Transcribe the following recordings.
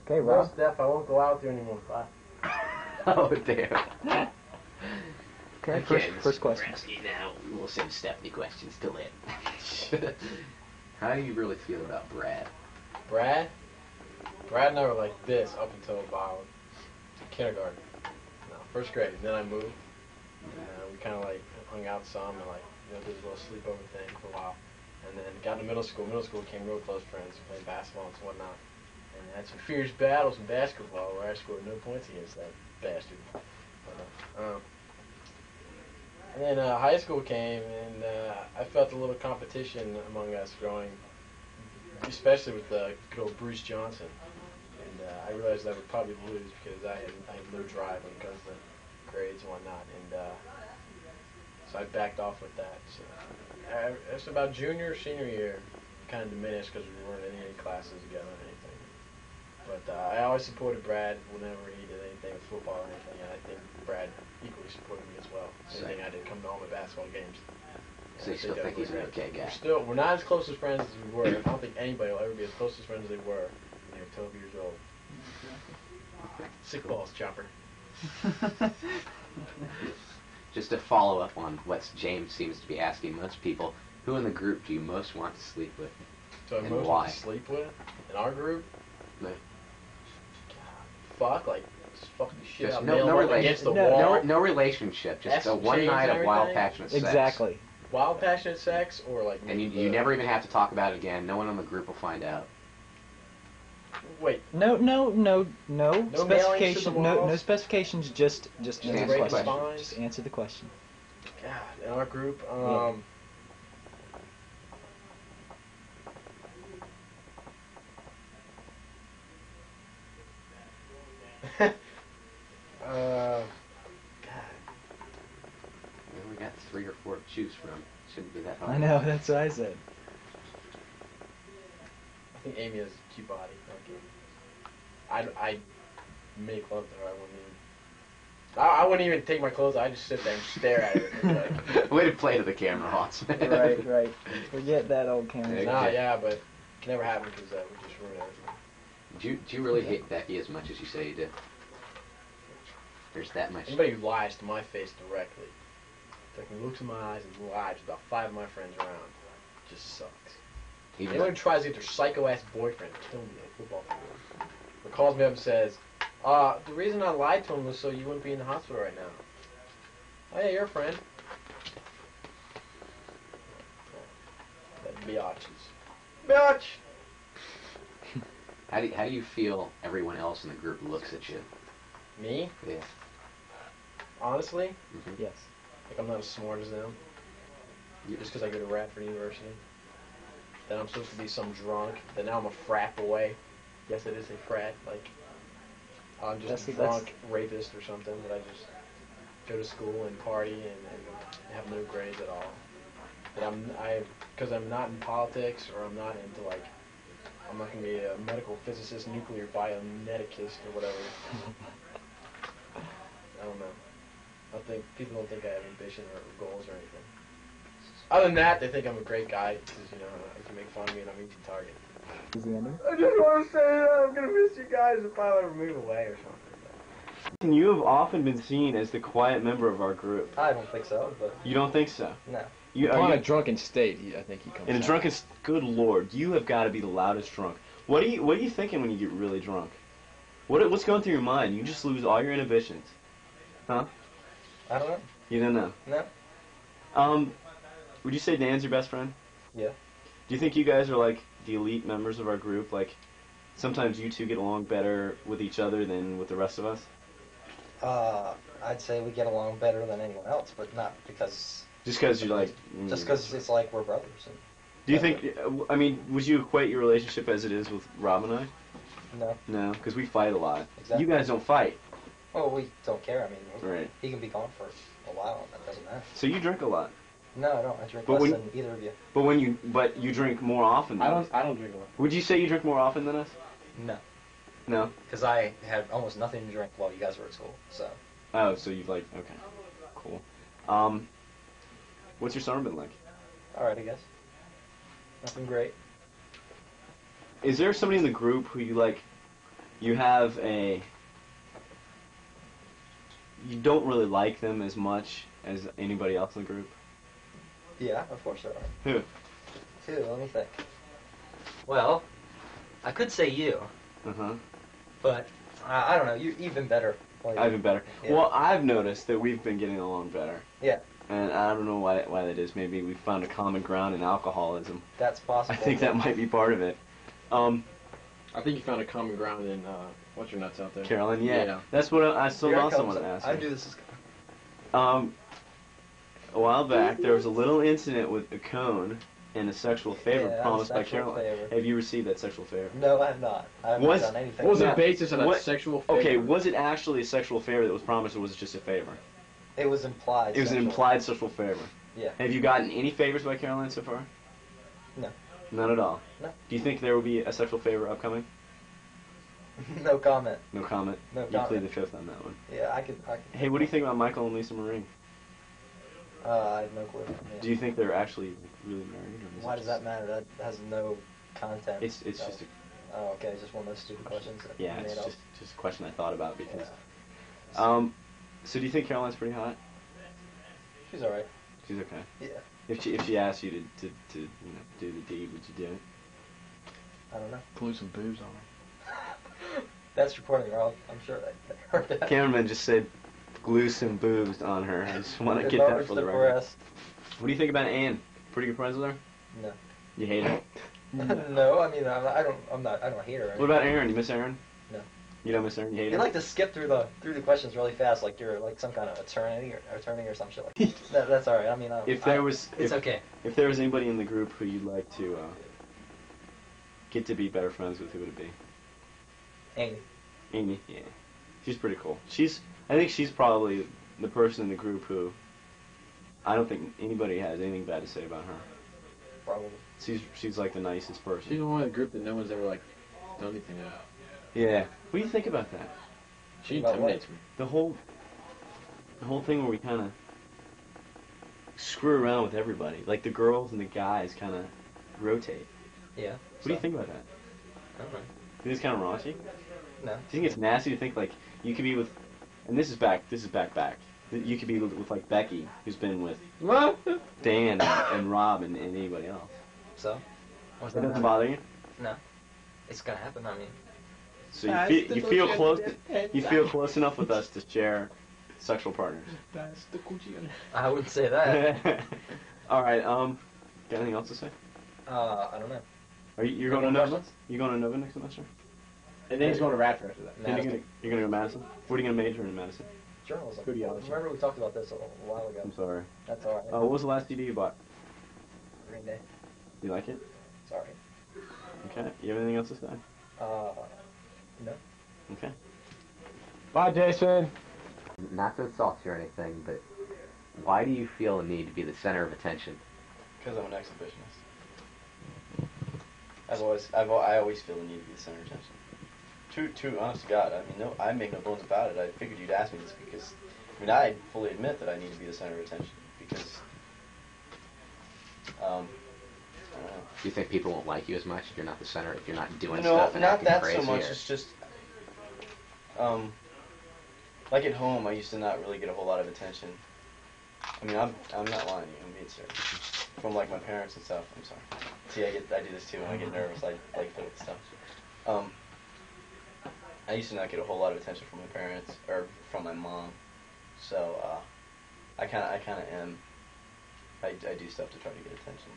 Okay, Rob. Steph, I won't go out there anymore. Bye. Oh, damn. Okay, first question. Now, we'll save Stephanie questions till then. How do you really feel about Brad? Brad? Brad never like this up until about kindergarten. No, first grade. Then I moved. And we kind of like hung out some and like, did a little sleepover thing for a while. And then got into middle school. Middle school became real close friends, playing basketball and whatnot. And had some fierce battles in basketball where I scored no points against that bastard. And then high school came, and I felt a little competition among us growing, especially with good old Bruce Johnson. And I realized I would probably lose because I had no drive when it comes to grades and whatnot. And so I backed off with that. So it's about junior, senior year, kind of diminished because we weren't in any classes together or anything. But I always supported Brad whenever he did anything with football or anything, and I think Brad equally supported me as well. Anything I did, come to all my basketball games. So you still think he's an okay guy? We're not as close as friends as we were. I don't think anybody will ever be as close as friends as they were when they were 12 years old. Sick balls, Chopper. Just to follow up on what James seems to be asking most people, who in the group do you most want to sleep with? So I most want to sleep with in our group? Like, fuck, like, just fucking shit just out against the wall. No relationship, just a one night of wild, passionate sex. Exactly. Wild, passionate sex, or like... And you never even have to talk about it again. No one on the group will find out. Wait. No specification. No specifications. Just answer the question. Just answer the question. God, in our group, God. We only got 3 or 4 to choose from. Shouldn't be that hard. I know, that's what I said. I think Amy has a cute body. I'd make love to her. I wouldn't even take my clothes. I'd just sit there and stare at her. Like, way to play to the camera, Hots. Right. Forget that old camera. Nah, yeah, but it can never happen because that would just ruin everything. Do you really hate Becky as much as you say you do? There's that much. Anybody who lies to my face directly, that can look to my eyes and lie to about 5 of my friends around, just sucks. Anyone who tries to get their psycho-ass boyfriend to kill me on a football field, or calls me up and says, the reason I lied to him was so you wouldn't be in the hospital right now. Oh yeah, you're a friend. That biatches. Bitch! How do you feel everyone else in the group looks at you? Me? Yeah. Honestly? Mm-hmm. Yes. Like I'm not as smart as them. Just because I go to Radford University. Then I'm supposed to be some drunk. Then now I'm a frat boy. Yes, it is a frat. Like, I'm just a drunk rapist or something. That I just go to school and party and have no grades at all. But because I'm not in politics or I'm not into like, I'm not going to be a medical physicist, nuclear bioneticist or whatever. I don't know. People don't think I have ambition or goals or anything. Other than that, they think I'm a great guy because, if you make fun of me and I'm an easy target. Is the ending? I just want to say that I'm going to miss you guys if I ever move away or something. You have often been seen as the quiet member of our group. I don't think so, but... You don't think so? No. A drunken state, I think he comes in a out. drunken... Good Lord, you have got to be the loudest drunk. What are you thinking when you get really drunk? What's going through your mind? You just lose all your inhibitions. Huh? I don't know. You don't know? No. Would you say Dan's your best friend? Yeah. Do you think you guys are like the elite members of our group? Like, sometimes you two get along better with each other than with the rest of us? I'd say we get along better than anyone else, but not because... Just because you're like... Just because it's like we're brothers. Do you think... I mean, would you equate your relationship as it is with Rob and I? No. No, because we fight a lot. Exactly. You guys don't fight. Well, we don't care. I mean, right. He can be gone for a while, and that doesn't matter. So you drink a lot? No, I don't. I drink less than either of you. But you drink more often than us. I don't drink a lot. Would you say you drink more often than us? No. No? Because I had almost nothing to drink while you guys were at school, so... Oh, so you've like... Okay. Cool. What's your summer been like? Alright, I guess. Nothing great. Is there somebody in the group who you like... you have a... You don't really like them as much as anybody else in the group? Yeah, of course there are. Who? Let me think. Well, I could say you, Uh-huh. but I don't know. You've been better. I've been better. Yeah. Well, I've noticed that we've been getting along better. Yeah. And I don't know why that is. Maybe we found a common ground in alcoholism. That's possible. I think that might be part of it. I think you found a common ground in what's your nuts out there? Carolyn, yeah. Yeah. That's what I still Here it also comes. want to ask. I you. do this as... A while back, there was a little incident with a cone and a sexual favor Yeah, promised by sexual Carolyn. favor. Have you received that sexual favor? No, I have not. I haven't Was- done anything. What was Now, the basis of that what- sexual favor? Okay, was it actually a sexual favor that was promised, or was it just a favor? It was implied. It was an sexual. implied sexual favor. Yeah. Have you gotten any favors by Caroline so far? No. None at all? No. Do you think there will be a sexual favor upcoming? No comment. No comment? No You comment. plead the fifth on that one. Yeah, I could. Hey, what do you think about Michael and Lisa Marie? I have no clue. Yeah. Do you think they're actually really married? Or is Why it does just- that matter? That has no content. It's Oh. just a, Oh, okay. It's just one of those stupid questions. That yeah, you it's made up. just a question I thought about because. Yeah. So do you think Caroline's pretty hot? She's all right. She's okay. Yeah. If she asked you to do the deed, would you do it? I don't know. Glue some boobs on her. That's recording, Rob. I'm sure they heard that. Cameraman just said glue some boobs on her. I just want to get that Enlarge for the the record. breast. What do you think about Anne? Pretty good friends with her? No. You hate her? No, I mean I don't hate her. What about Aaron? You miss Aaron? No. You don't miss Aaron? You hate You her? like to skip through the questions really fast, like you're like some kind of attorney or some shit like that. That's all right. I mean, If there was, it's okay. If there was anybody in the group who you'd like to get to be better friends with, who would it be? Amy. Amy. Yeah, she's pretty cool. I think she's probably the person in the group who I don't think anybody has anything bad to say about her. Probably. She's like the nicest person. She's the one in the group that no one's ever like done anything with. Yeah. What do you think about that? She About what? intimidates me. The whole thing where we kind of screw around with everybody. Like the girls and the guys kind of rotate. Yeah. What do you think about that? I don't know. Do you think it's kind of raunchy? No. Do you think it's nasty to think like you could be with, and this is back. You could be with like Becky, who's been with What? Dan and Rob and anybody else. So. What's That that? doesn't bother you? No. It's gonna happen. I mean. So you feel close. You feel close enough with us to share sexual partners. I wouldn't say that. All right. Got anything else to say? I don't know. You're going to Any Nova? questions? You going to Nova next semester? And then he's going to Radford after that. Then Madison. you're gonna go to Madison. What are you gonna major in Madison? Journalism. Studiology. Remember we talked about this a while ago. I'm sorry. That's all right. What was the last CD you bought? Green Day. You like it? Sorry. Okay. You have anything else to say? No. Okay. Bye, Jason. Not to insult you or anything, but why do you feel the need to be the center of attention? Because I'm an exhibitionist. I always feel the need to be the center of attention. True, honest to God. I mean, no, I make no bones about it. I figured you'd ask me this because, I mean, I fully admit that I need to be the center of attention because, I don't know. Do you think people won't like you as much if you're not the center, if you're not doing No, stuff and not acting that crazy? so much. or- It's just, like at home, I used to not really get a whole lot of attention. I mean, I'm not lying to you. I'm being serious. From like my parents and stuff. I'm sorry. See, I do this too when I get nervous. I like put up stuff. I used to not get a whole lot of attention from my parents or from my mom. So I kind of am. I do stuff to try to get attention.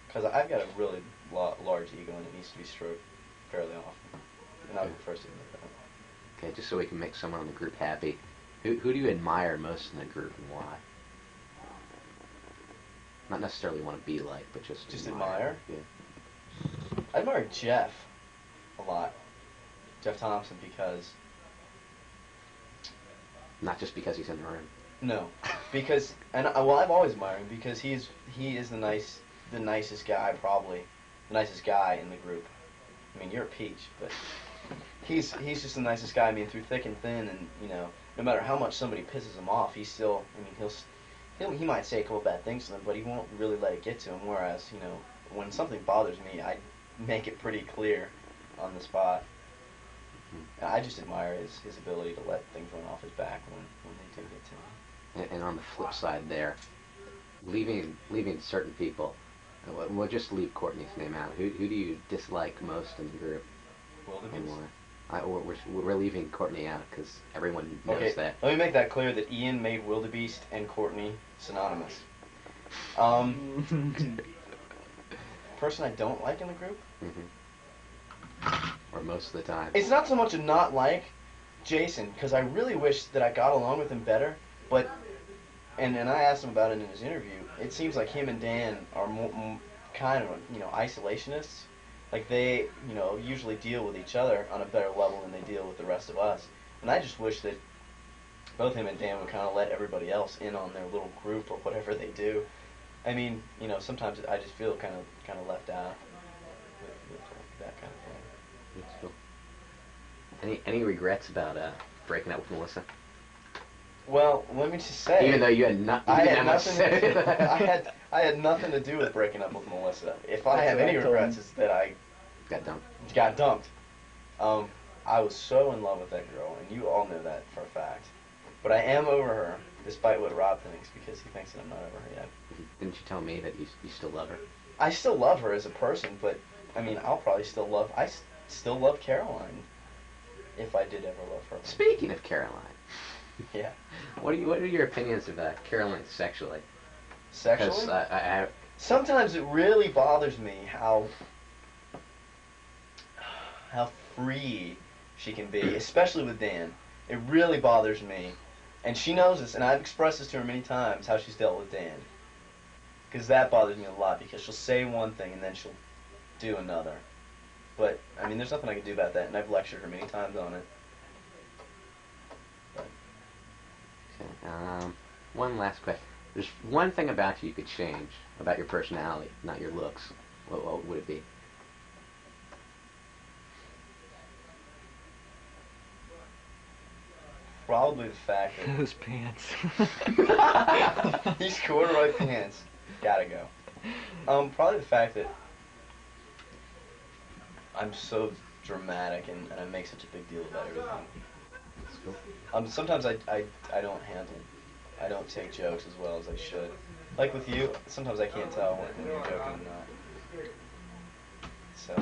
Because I've got a really large ego and it needs to be stroked fairly often. And I'll be the first to admit that. Okay, just so we can make someone in the group happy. Who do you admire most in the group and why? Not necessarily want to be like, but just admire? Yeah. I admire Jeff a lot. Jeff Thompson because... Not just because he's in the room. No. Because... Well, I've always admired him because he is the nicest guy, probably. The nicest guy in the group. I mean, you're a peach, but... He's just the nicest guy. I mean, through thick and thin, and you know, no matter how much somebody pisses him off, he's still. I mean, he might say a couple bad things to them, but he won't really let it get to him. Whereas, you know, when something bothers me, I make it pretty clear on the spot. And I just admire his ability to let things run off his back when they do get to him. And on the flip side there, leaving certain people, we'll just leave Courtney's name out. Who do you dislike most in the group? And why? We're leaving Courtney out because everyone knows that. Let me make that clear that Ian made Wildebeest and Courtney synonymous. Person I don't like in the group? Or most of the time. It's not so much a not like Jason, because I really wish that I got along with him better, but, and I asked him about it in his interview, it seems like him and Dan are kind of, isolationists. Like they, usually deal with each other on a better level than they deal with the rest of us. And I just wish that both him and Dan would kind of let everybody else in on their little group or whatever they do. I mean, sometimes I just feel kind of left out with that kind of thing. That's cool. Any regrets about breaking up with Melissa? Well, let me just say. Even though you had nothing to say. I had nothing to do with breaking up with Melissa. If I have any regrets, it's that I got dumped. I was so in love with that girl, and you all know that for a fact. But I am over her, despite what Rob thinks, because he thinks that I'm not over her yet. Didn't you tell me that you still love her? I still love her as a person, but I mean, I'll probably still love. I still love Caroline, if I did ever love her. Speaking of Caroline. Yeah. What are your opinions of Caroline sexually? Sexually? I sometimes it really bothers me how free she can be, especially with Dan. It really bothers me. And she knows this, and I've expressed this to her many times, how she's dealt with Dan. Because that bothers me a lot, because she'll say one thing and then she'll do another. But, I mean, there's nothing I can do about that, and I've lectured her many times on it. Okay, one last question. There's one thing about you could change, about your personality, not your looks. What would it be? Probably the fact that... Those pants. These corduroy pants. Gotta go. Probably the fact that I'm so dramatic and I make such a big deal about everything. That's cool. Sometimes I don't take jokes as well as I should. Like with you, sometimes I can't tell when you're joking or not. So...